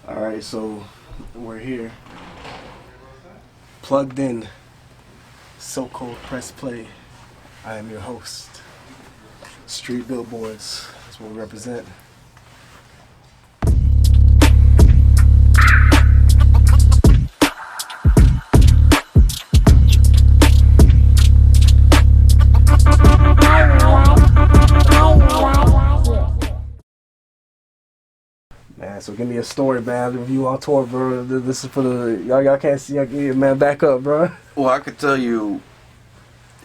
Alright, so we're here. Plugged in. So Cold Press Play. I am your host. Street Billboards. That's what we represent. Man, so give me a story, man. Review on tour, bro. This is for the y'all can't see. Man, back up, bro. Well, I could tell you.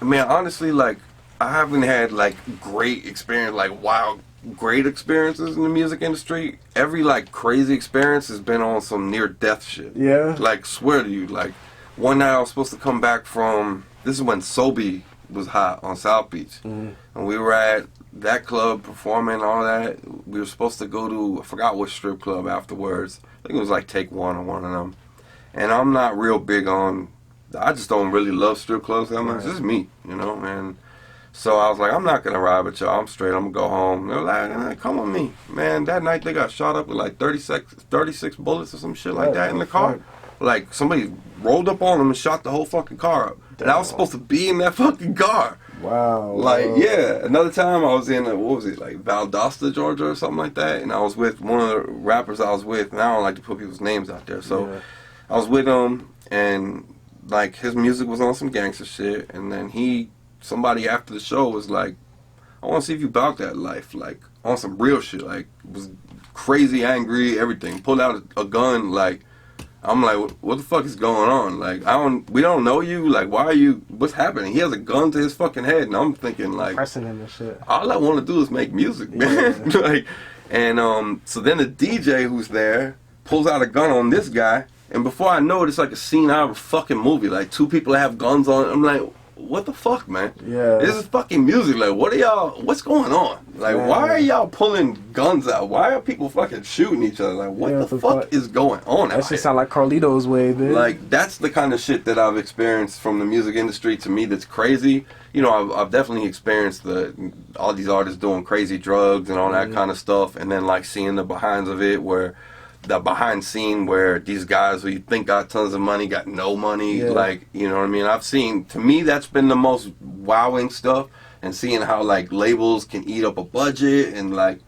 I mean, honestly, like I haven't had like great experience, like wow, great experiences in the music industry. Every like crazy experience has been on some near death shit. Yeah. Like swear to you, like one night I was supposed to come back from. This is when Sobe was hot on South Beach, and we were at that club performing all that. We were supposed to go to, I forgot which strip club afterwards. I think it was like Take One or one of them. And I'm not real big on, I just don't really love strip clubs that much. This is me, you know. And so I was like, I'm not gonna ride with y'all. I'm straight. I'm gonna go home. They were like, come with me, man. That night they got shot up with like 36 bullets or some shit like that in the car. Like somebody rolled up on them and shot the whole fucking car up. And I was supposed to be in that fucking car. Wow. Like, yeah. Another time I was in, what was it, like Valdosta, Georgia or something like that. And I was with one of the rappers I was with. And I don't like to put people's names out there. So I was with him and like his music was on some gangster shit. And then somebody after the show was like, I want to see if you about that life. Like on some real shit. Like was crazy angry, everything. Pulled out a gun, like. I'm like, what the fuck is going on? Like, we don't know you. Like, what's happening? He has a gun to his fucking head, and I'm thinking like, pressing him and shit. All I want to do is make music, man. Like, and so then the DJ who's there pulls out a gun on this guy, and before I know it, it's like a scene out of a fucking movie. Like, two people have guns on. I'm like, what the fuck, man? Yeah. This is fucking music. Like, what's going on? Like, why are y'all pulling guns out? Why are people fucking shooting each other? Like, what the fuck is going on? That shit sound like Carlito's way, man. Like, that's the kind of shit that I've experienced from the music industry. To me, that's crazy. You know, I've definitely experienced all these artists doing crazy drugs and all that kind of stuff, and then like seeing the behinds of it, where the behind scene where these guys who you think got tons of money got no money. Like, you know what I mean? To me, that's been the most wowing stuff, and seeing how like labels can eat up a budget, and like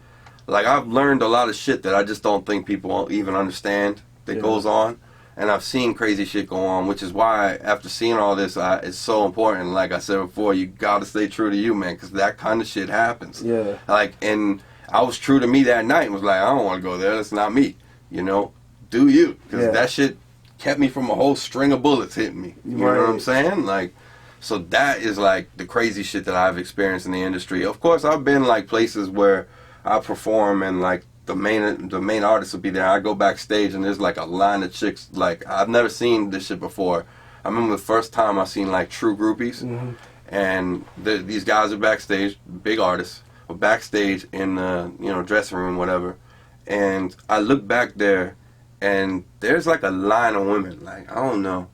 I've learned a lot of shit that I just don't think people even understand that goes on. And I've seen crazy shit go on, which is why after seeing all this, it's so important. Like I said before, you gotta stay true to you, man, because that kind of shit happens. Yeah. Like, and I was true to me that night and was like, I don't want to go there. That's not me. You know, do you? Because that shit kept me from a whole string of bullets hitting me. You know what I'm saying? Like, so that is like the crazy shit that I've experienced in the industry. Of course, I've been like places where I perform and like the main artist will be there. I go backstage and there's like a line of chicks. Like, I've never seen this shit before. I remember the first time I seen like true groupies, and these guys are backstage, big artists, were backstage in the dressing room, whatever. And I look back there, and there's like a line of women, like, I don't know,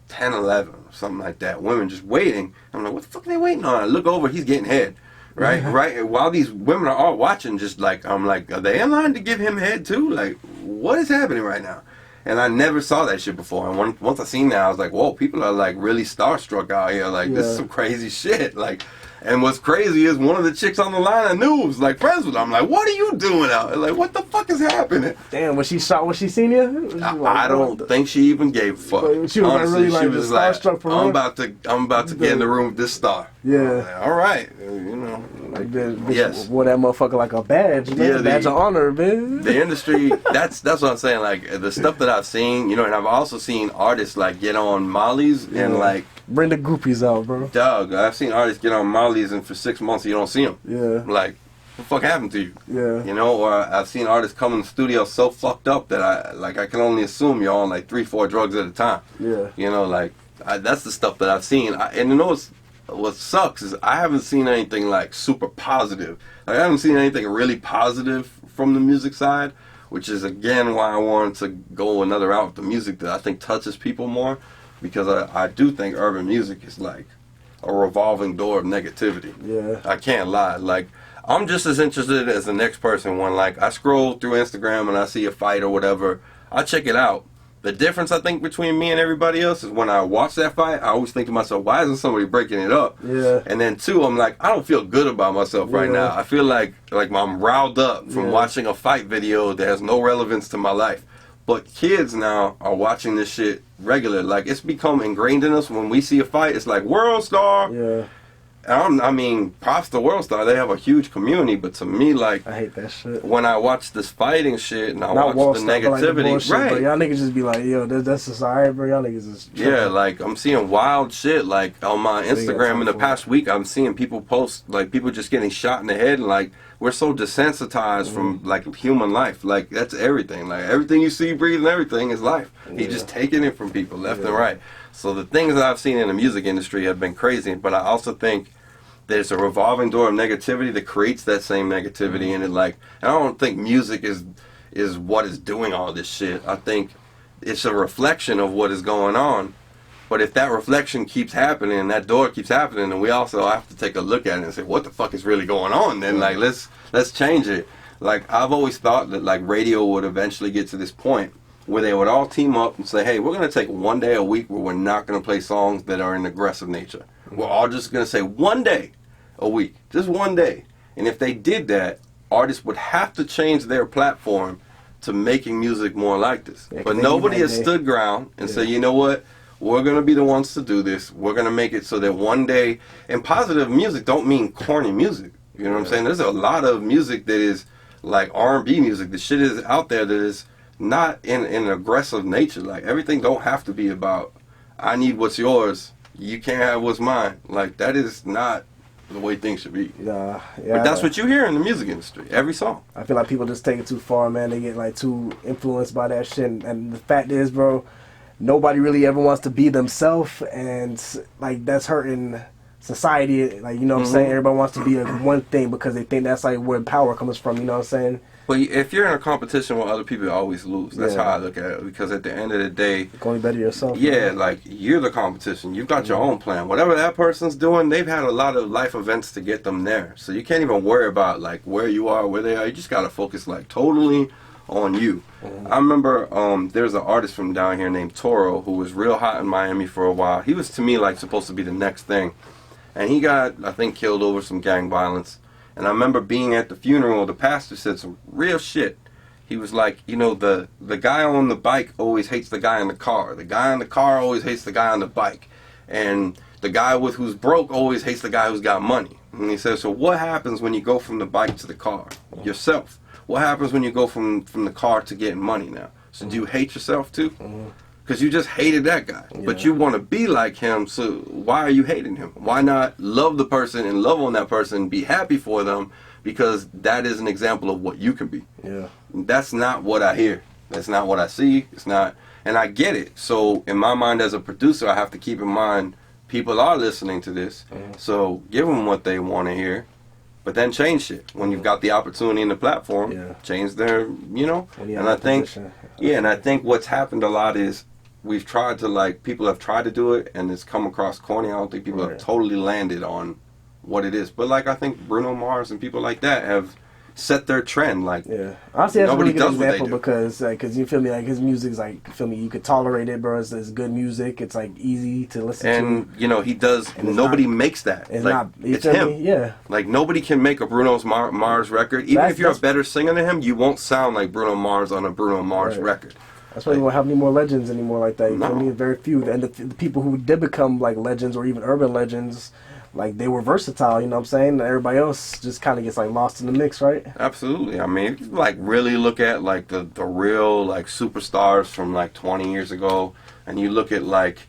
10, 11, or something like that. Women just waiting. I'm like, what the fuck are they waiting on? I look over, he's getting head. Right? Right? While these women are all watching, just like, I'm like, are they in line to give him head too? Like, what is happening right now? And I never saw that shit before. And once I seen that, I was like, whoa, people are like really starstruck out here. Like, this is some crazy shit. Like, and what's crazy is one of the chicks on the line I knew was like friends with her. I'm like, what are you doing out? Like, what the fuck is happening? Damn, was she shot when she seen you? I don't think she even gave a fuck. She was honestly, really like, she was like, I'm about to get in the room with this star. Yeah. Like, all right, you know. Like, bitch wore that motherfucker like a badge. A badge of honor, man. The industry, that's what I'm saying. Like, the stuff that I've seen, you know, and I've also seen artists like get on Molly's and like bring the groupies out, bro. Dog, I've seen artists get on Molly's and for 6 months you don't see them. Yeah. Like, what the fuck happened to you? Yeah. You know, or I've seen artists come in the studio so fucked up that I can only assume you're on like 3-4 drugs at a time. Yeah. You know, like, that's the stuff that I've seen. And you know what sucks is I haven't seen anything like super positive. Like, I haven't seen anything really positive from the music side, which is again why I wanted to go another route with the music that I think touches people more. Because I do think urban music is like a revolving door of negativity. Yeah. I can't lie. Like, I'm just as interested as the next person when, like, I scroll through Instagram and I see a fight or whatever. I check it out. The difference, I think, between me and everybody else is when I watch that fight, I always think to myself, why isn't somebody breaking it up? Yeah. And then, two, I'm like, I don't feel good about myself right now. I feel like I'm riled up from watching a fight video that has no relevance to my life. But kids now are watching this shit regular. Like, it's become ingrained in us. When we see a fight, it's like, World Star! Yeah. I mean, props to World Star. They have a huge community, but to me, like, I hate that shit. When I watch this fighting shit and I Not watch the Star, negativity, like the bullshit, right? Bro. Y'all niggas just be like, yo, that's just alright, bro. Y'all niggas just tripping. Yeah, like I'm seeing wild shit. Like on my Instagram in the past week, I'm seeing people post like people just getting shot in the head, and like we're so desensitized from like human life. Like that's everything. Like everything you see, breathe, and everything is life. He's just taking it from people left and right. So the things that I've seen in the music industry have been crazy, but I also think there's a revolving door of negativity that creates that same negativity, and it like I don't think music is what is doing all this shit. I think it's a reflection of what is going on. But if that reflection keeps happening, that door keeps happening, then we also have to take a look at it and say, what the fuck is really going on? Then like let's change it. Like I've always thought that like radio would eventually get to this point where they would all team up and say, hey, we're gonna take one day a week where we're not gonna play songs that are in aggressive nature. We're all just gonna say one day a week, just one day. And if they did that, artists would have to change their platform to making music more like this. But nobody has stood ground and said, you know what, we're going to be the ones to do this. We're going to make it so that one day, and positive music don't mean corny music. You know what I'm saying? There's a lot of music that is like R&B music. The shit is out there that is not in an aggressive nature. Like everything don't have to be about, I need what's yours, you can't have what's mine. Like that is not the way things should be. Yeah. But that's what you hear in the music industry. Every song. I feel like people just take it too far, man. They get like too influenced by that shit. And the fact is, bro, nobody really ever wants to be themselves, and like that's hurting society. Like, you know what I'm saying? Everybody wants to be one thing because they think that's like where power comes from. You know what I'm saying? But if you're in a competition with other people, you always lose. That's how I look at it. Because at the end of the day, you can only better yourself. Yeah, like you're the competition. You've got your own plan. Whatever that person's doing, they've had a lot of life events to get them there. So you can't even worry about like where you are, where they are. You just gotta focus like totally on you. I remember there's an artist from down here named Toro who was real hot in Miami for a while. He was to me like supposed to be the next thing, and he got I think killed over some gang violence. And I remember being at the funeral, the pastor said some real shit. He was like, you know, the guy on the bike always hates the guy in the car. The guy in the car always hates the guy on the bike. And the guy who's broke always hates the guy who's got money. And he says, so what happens when you go from the bike to the car? Yourself. What happens when you go from the car to getting money now? So do you hate yourself too? Because you just hated that guy. But you want to be like him, so why are you hating him? Why not love the person and love on that person, be happy for them, because that is an example of what you can be. That's not what I hear. That's not what I see. It's not, and I get it. So in my mind as a producer, I have to keep in mind people are listening to this. So give them what they want to hear. But then change shit when you've got the opportunity and the platform. Change their, you know. And I think, and I think what's happened a lot is we've tried to like people have tried to do it and it's come across corny. I don't think people have totally landed on what it is. But like I think Bruno Mars and people like that have set their trend. Like honestly, that's a really good example because you feel me, like his music's like, you feel me, you could tolerate it, bro. It's good music. It's like easy to listen to. And you know he does. Nobody makes that. It's like, not. It's him. Yeah. Like nobody can make a Bruno Mars record. Even if you're a better singer than him, you won't sound like Bruno Mars on a Bruno Mars record. That's why we don't have any more legends anymore like that. You feel me? Very few. And the people who did become like legends or even urban legends, like they were versatile, you know what I'm saying? Everybody else just kind of gets like lost in the mix, right? Absolutely. I mean, if you like really look at like the real like superstars from like 20 years ago, and you look at like,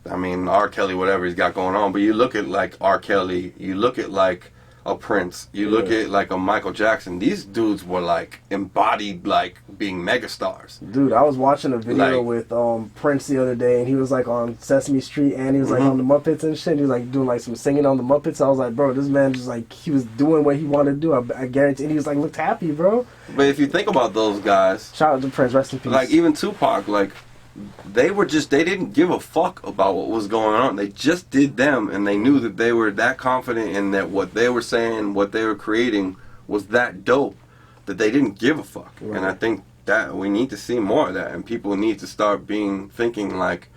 I mean, R. Kelly, whatever he's got going on, but you look at like R. Kelly, you look at like a Prince, you look at like a Michael Jackson, these dudes were like embodied like being megastars. Dude, I was watching a video with Prince the other day, and he was like on Sesame Street, and he was like on the Muppets and shit. He was like doing like some singing on the Muppets. I was like, bro, this man just like, he was doing what he wanted to do. I guarantee. And he was like, looked happy, bro. But if you think about those guys, shout out to Prince, rest in peace. Like even Tupac, like they didn't give a fuck about what was going on. They just did them, and they knew that they were that confident in that what they were saying, what they were creating was that dope that they didn't give a fuck. And I think that we need to see more of that, and people need to start thinking like,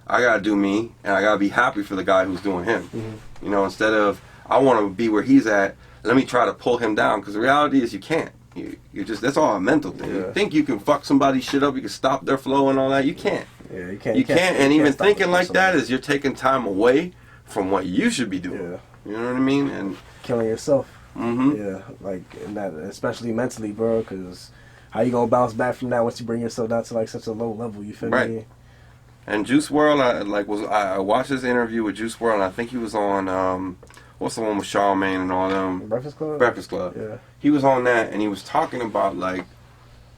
I gotta do me, and I gotta be happy for the guy who's doing him. Mm-hmm. You know, instead of I want to be where he's at, let me try to pull him down, because the reality is you can't. You just, that's all a mental thing. Yeah. You think you can fuck somebody's shit up, you can stop their flow and all that. You can't. Yeah, you can't. You can't. And even thinking like that is you're taking time away from what you should be doing. Yeah. You know what I mean? And killing yourself. Mm-hmm. Yeah, like and that, especially mentally, bro. Because how you gonna bounce back from that once you bring yourself down to like such a low level? You feel me? And Juice WRLD, I watched his interview with Juice WRLD, and I think he was on what's the one with Charlamagne and all them? Breakfast Club. Breakfast Club. Yeah. He was on that, and he was talking about like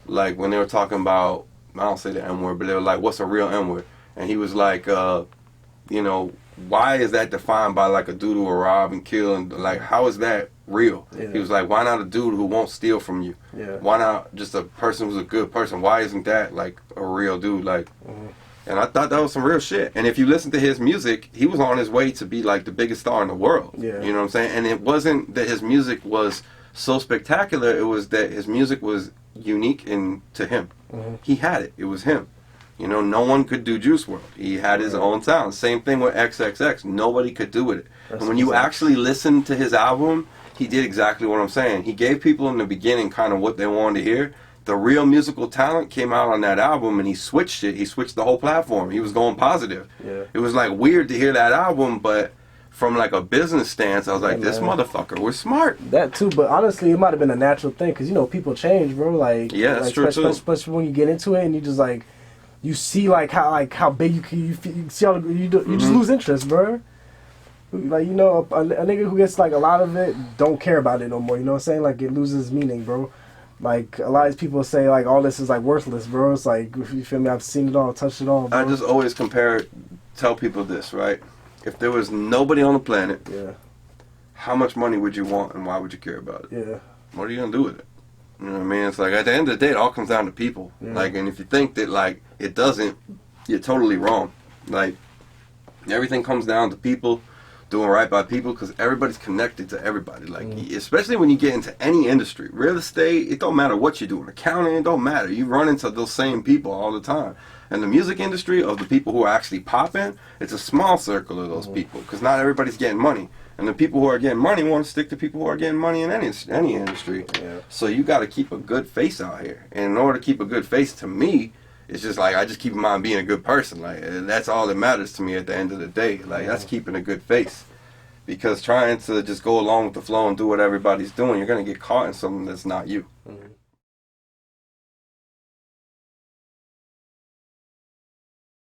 when they were talking about, I don't say the N word, but they were like, what's a real N word? And he was like, you know, why is that defined by like a dude who will rob and kill, and like how is that real? Yeah. He was like, why not a dude who won't steal from you? Yeah. Why not just a person who's a good person? Why isn't that like a real dude? Like. Mm-hmm. And I thought that was some real shit. And if you listen to his music, he was on his way to be like the biggest star in the world. Yeah. You know what I'm saying? And it wasn't that his music was so spectacular. It was that his music was unique to him. Mm-hmm. He had it. It was him. You know, no one could do Juice WRLD. He had his own sound. Same thing with XXX. Nobody could do it. And when you actually listen to his album, he did exactly what I'm saying. He gave people in the beginning kind of what they wanted to hear. The real musical talent came out on that album, and he switched it. He switched the whole platform. He was going positive. Yeah. It was like weird to hear that album, but from like a business stance, I was like, this motherfucker was smart. That too, but honestly, it might have been a natural thing, because you know people change, bro. Like yeah, that's like, true too. Especially when you get into it, and you just like you see like how big you see all you just lose interest, bro. Like, you know, a nigga who gets like a lot of it don't care about it no more. You know what I'm saying? Like it loses meaning, bro. Like, a lot of people say, like, all this is, like, worthless, bro. It's like, you feel me? I've seen it all, touched it all, bro. I just always tell people this, right? If there was nobody on the planet, yeah, how much money would you want, and why would you care about it? Yeah. What are you going to do with it? You know what I mean? It's like, at the end of the day, it all comes down to people. Yeah. Like, and if you think that, like, it doesn't, you're totally wrong. Like, everything comes down to people. Doing right by people, because everybody's connected to everybody. Like, especially when you get into any industry, real estate, it don't matter what you're doing. Accounting, it don't matter. You run into those same people all the time. And the music industry, of the people who are actually popping, it's a small circle of those people, because not everybody's getting money. And the people who are getting money want to stick to people who are getting money in any industry. Yeah. So you got to keep a good face out here. And in order to keep a good face, to me, it's just like, I just keep in mind being a good person. Like, and that's all that matters to me at the end of the day. Like, that's keeping a good face. Because trying to just go along with the flow and do what everybody's doing, you're going to get caught in something that's not you. Mm-hmm.